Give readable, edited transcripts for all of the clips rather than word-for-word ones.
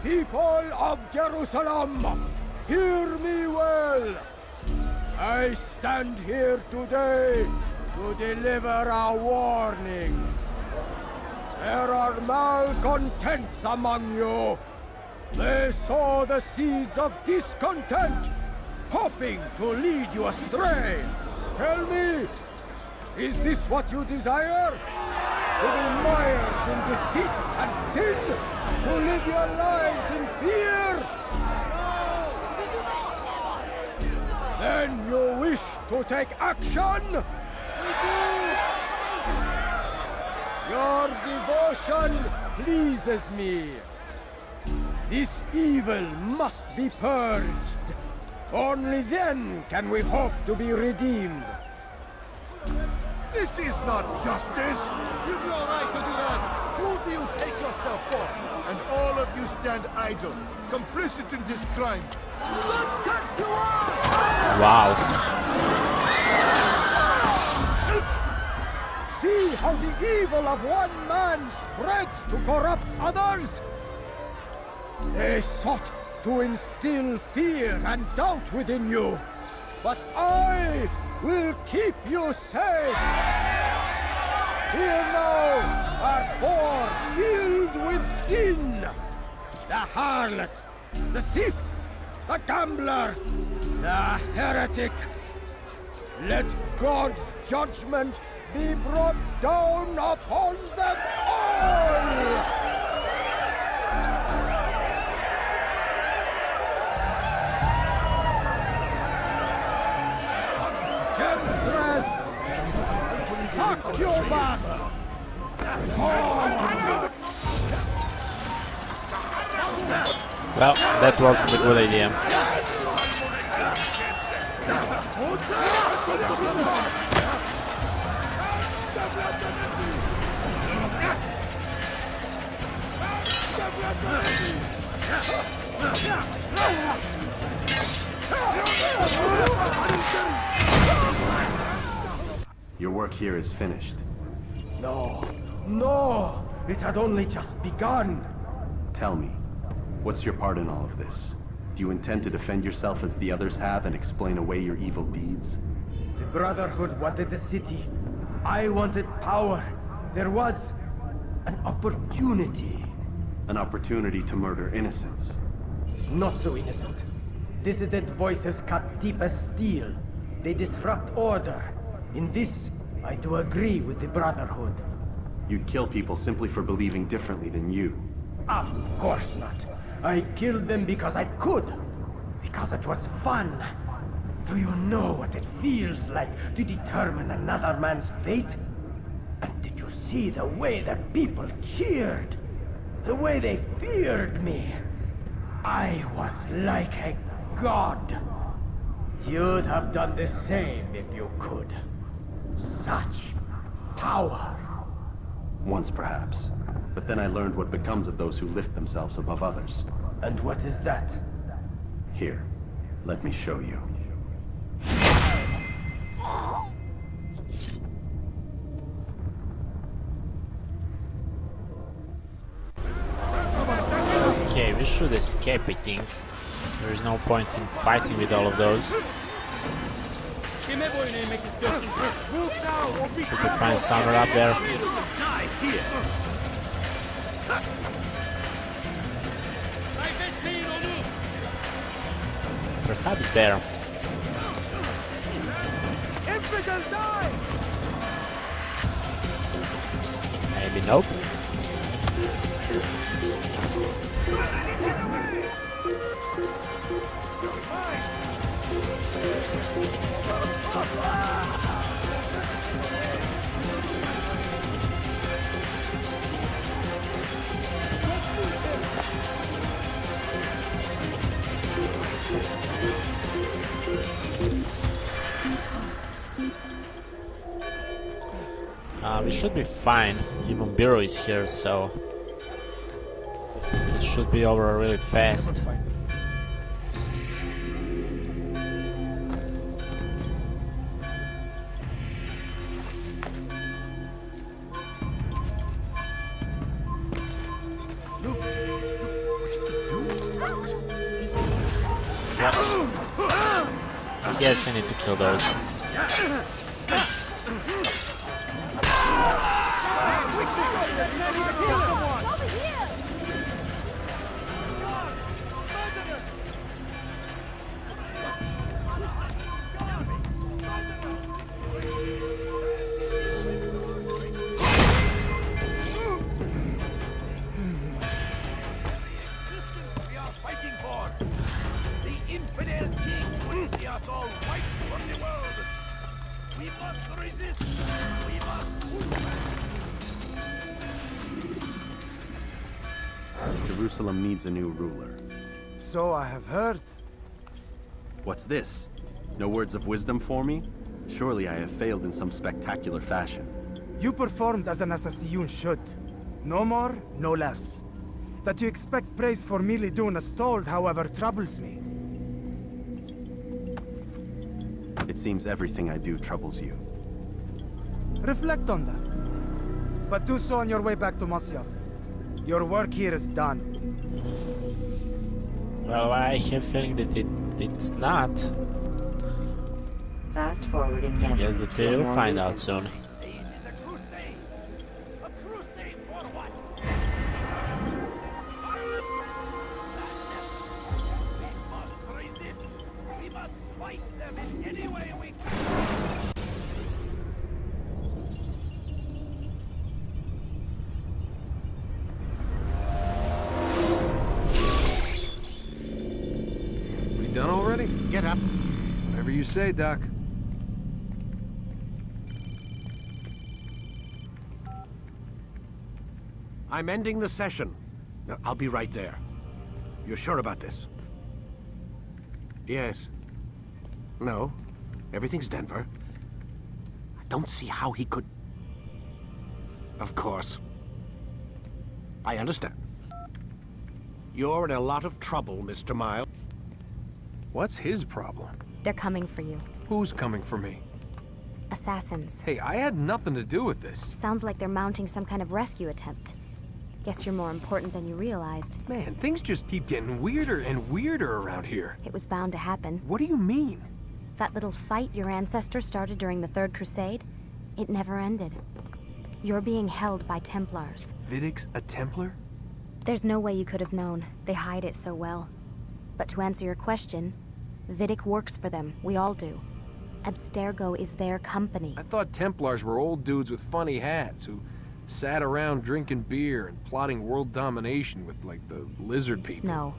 People of Jerusalem, hear me well. I stand here today to deliver a warning. There are malcontents among you. They sow the seeds of discontent, hoping to lead you astray. Tell me, is this what you desire? To be mired in deceit and sin? To live your lives in fear? Then you wish to take action? We do! Your devotion pleases me. This evil must be purged. Only then can we hope to be redeemed. This is not justice! You've no right to do that! Who do you take yourself for? And all of you stand idle, complicit in this crime. Wow. See how the evil of one man spreads to corrupt others? They sought to instill fear and doubt within you, but I will keep you safe. Here now are four filled with sin. The harlot, the thief, the gambler, the heretic. Let God's judgment be brought down upon them all! Temptress! Succubus! Well, that wasn't a good idea. Your work here is finished. No, it had only just begun. Tell me, what's your part in all of this? Do you intend to defend yourself as the others have and explain away your evil deeds? The Brotherhood wanted the city. I wanted power. There was an opportunity. An opportunity to murder innocents. Not so innocent. Dissident voices cut deep as steel. They disrupt order. In this, I do agree with the Brotherhood. You'd kill people simply for believing differently than you. Of course not. I killed them because I could. Because it was fun. Do you know what it feels like to determine another man's fate? And did you see the way the people cheered? The way they feared me? I was like a god. You'd have done the same if you could. Such power. Once perhaps. But then I learned what becomes of those who lift themselves above others. And what is that? Here, let me show you. Okay, we should escape, I think. There is no point in fighting with all of those. Should we find somewhere up there? Perhaps there. Maybe nope. We should be fine. Even Bureau is here, so it should be over really fast. Yes, I need to kill those. We are fighting for the infidel king will see us all fight for the world. We must resist. We must. Jerusalem needs a new ruler. So I have heard. What's this? No words of wisdom for me? Surely I have failed in some spectacular fashion. You performed as an assassin should. No more, no less. That you expect praise for merely doing as told, however, troubles me. It seems everything I do troubles you. Reflect on that. But do so on your way back to Masyaf. Your work here is done. Well, I have a feeling that it's not. Fast forwarding. I guess that we will find out soon. Done already? Get up. Whatever you say, Doc. I'm ending the session. No, I'll be right there. You're sure about this? Yes. No. Everything's Denver. I don't see how he could... Of course. I understand. You're in a lot of trouble, Mr. Miles. What's his problem? They're coming for you. Who's coming for me? Assassins. Hey, I had nothing to do with this. Sounds like they're mounting some kind of rescue attempt. Guess you're more important than you realized. Man, things just keep getting weirder and weirder around here. It was bound to happen. What do you mean? That little fight your ancestors started during the Third Crusade, it never ended. You're being held by Templars. Vidic's a Templar? There's no way you could have known. They hide it so well. But to answer your question, Vidic works for them. We all do. Abstergo is their company. I thought Templars were old dudes with funny hats who sat around drinking beer and plotting world domination with, like, the lizard people. No.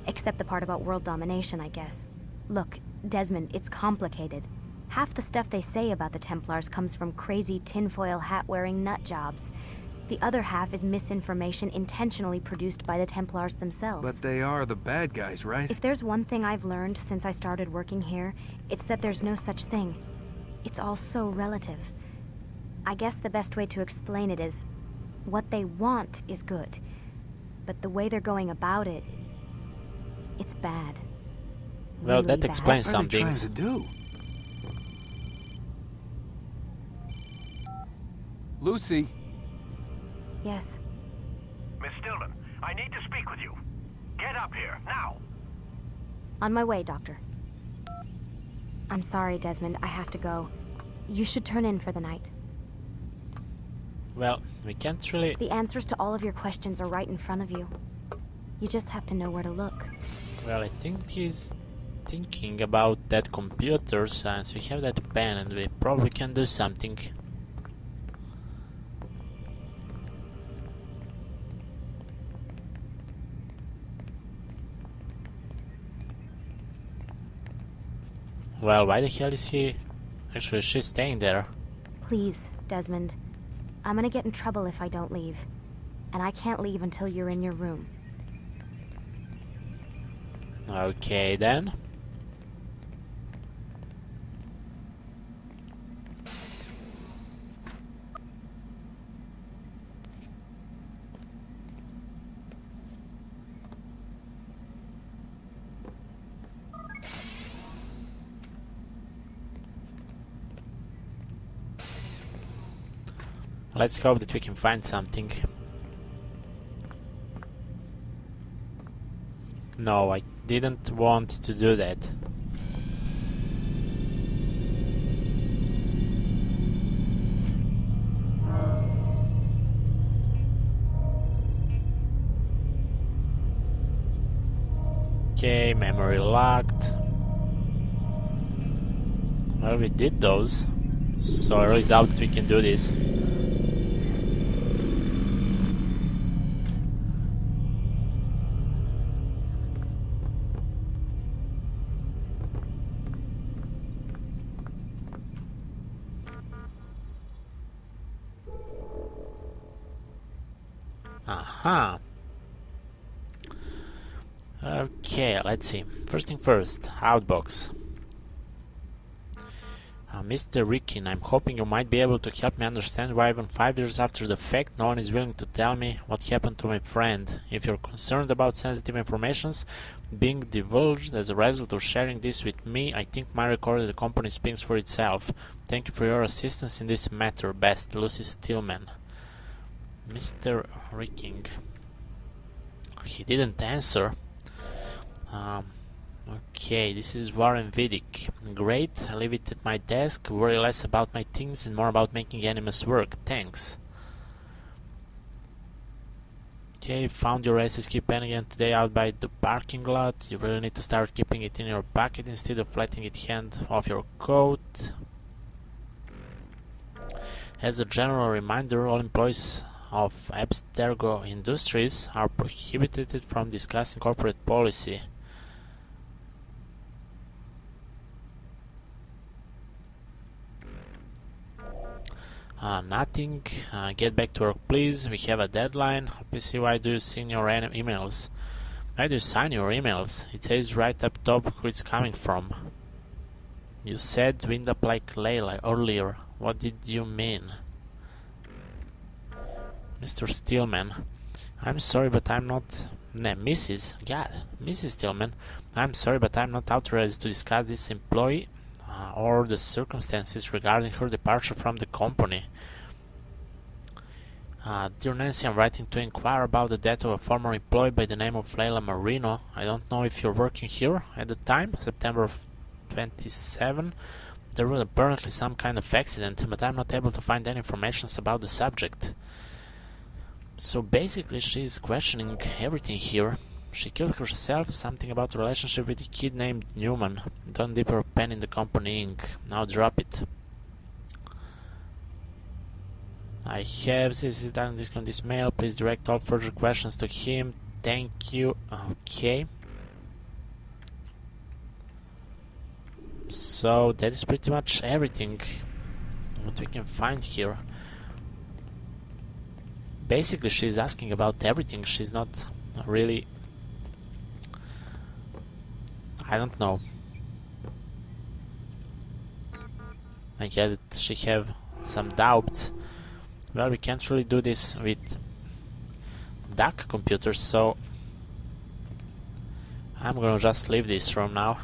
Except the part about world domination, I guess. Look, Desmond, it's complicated. Half the stuff they say about the Templars comes from crazy tinfoil hat-wearing nut jobs. The other half is misinformation intentionally produced by the Templars themselves. But they are the bad guys, right? If there's one thing I've learned since I started working here, it's that there's no such thing. It's all so relative. I guess the best way to explain it is, what they want is good. But the way they're going about it, it's bad. Well, Really that bad. explains What are some they trying things. to do? Lucy. Yes. Miss Stillman, I need to speak with you. Get up here, now! On my way, Doctor. I'm sorry, Desmond. I have to go. You should turn in for the night. Well, we can't really... The answers to all of your questions are right in front of you. You just have to know where to look. Well, I think he's thinking about that computer, since we have that pen and we probably can do something. Well, why the hell is he... Actually, she's staying there. Please, Desmond. I'm gonna get in trouble if I don't leave. And I can't leave until you're in your room. Okay, then. Let's hope that we can find something. No, I didn't want to do that. Okay, memory locked. Well, we did those, so I really doubt that we can do this. Aha. Okay, let's see. First thing first, Outbox. Mr. Rickin, I'm hoping you might be able to help me understand why even 5 years after the fact no one is willing to tell me what happened to my friend. If you're concerned about sensitive informations being divulged as a result of sharing this with me, I think my record of the company speaks for itself. Thank you for your assistance in this matter. Best, Lucy Stillman. Mr. Ricking. He didn't answer. Okay, this is Warren Vidic. Great, I leave it at my desk. Worry less about my things and more about making Animus work. Thanks. Okay, found your SSQ pen again today out by the parking lot. You really need to start keeping it in your pocket instead of letting it hang off your coat. As a general reminder, all employees of Abstergo Industries are prohibited from discussing corporate policy. Nothing. Get back to work, please. We have a deadline. PC, why do you sign your emails? Why do you sign your emails? It says right up top who it's coming from. You said wind up like Layla earlier. What did you mean? Mr. Stillman. I'm sorry, but I'm not... Mrs. Stillman. I'm sorry, but I'm not authorized to discuss this employee or the circumstances regarding her departure from the company. Dear Nancy, I'm writing to inquire about the death of a former employee by the name of Layla Marino. I don't know if you're working here at the time, September 27. There was apparently some kind of accident, but I'm not able to find any information about the subject. So basically she's questioning everything here. She killed herself, something about a relationship with a kid named Newman. Don't dip her pen in the company ink. Now drop it. I have this done this mail. Please direct all further questions to him. Thank you. Okay. So that is pretty much everything what we can find here. Basically she's asking about everything. She's not really... I don't know. I get that she have some doubts. Well, we can't really do this with duck computers, so I'm gonna just leave this room now.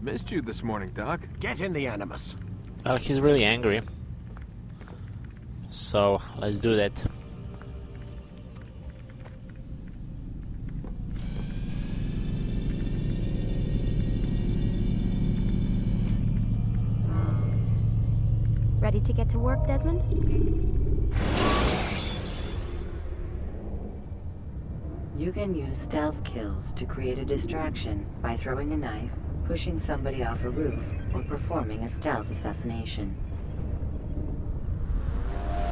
Missed you this morning, Doc. Get in the Animus. Well, he's really angry. So, let's do that. Ready to get to work, Desmond? You can use stealth kills to create a distraction by throwing a knife, pushing somebody off a roof, or performing a stealth assassination.